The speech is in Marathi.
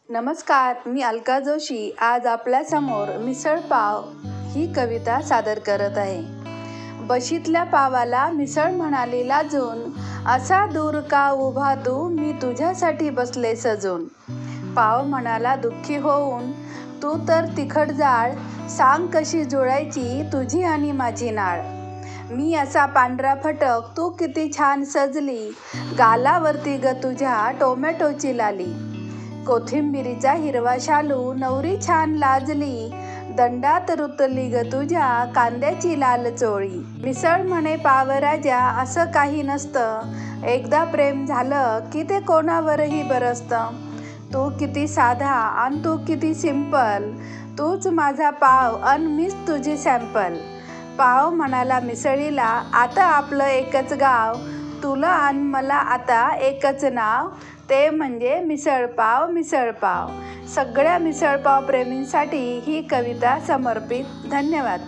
नमस्कार, मी अलका जोशी आज आपल्यासमोर मिसळ पाव ही कविता सादर करत आहे. बशीतल्या पावाला मिसळ म्हणाली लाजून, असा दूर का उभा तू, मी तुझ्यासाठी बसले सजून. पाव म्हणाला दुःखी होऊन, तू तर तिखट जाळ, सांग कशी जुळायची तुझी आणि माझी नाळ. मी असा पांढरा फटक, तू किती छान सजली, गालावरती ग तुझ्या टोमॅटोची लाली. कोथिंबिरीचा हिरवा शालू, नवरी छान लाजली, दंडात रुतली ग तुझ्या कांद्याची लाल चोळी. मिसळ म्हणे पावराजा, असं काही नसतं, एकदा प्रेम झालं की ते कोणावरही बरसतं. तू किती साधा आणि तू किती सिंपल, तूच माझा पाव अन मीच तुझी सॅम्पल. पाव म्हणाला मिसळीला, आता आपलं एकच गाव, तुला आणि मला आता एकच नाव, ते म्हणजे मिसळपाव. मिसळपाव. सगळ्या मिसळपाव प्रेमींसाठी ही कविता समर्पित. धन्यवाद.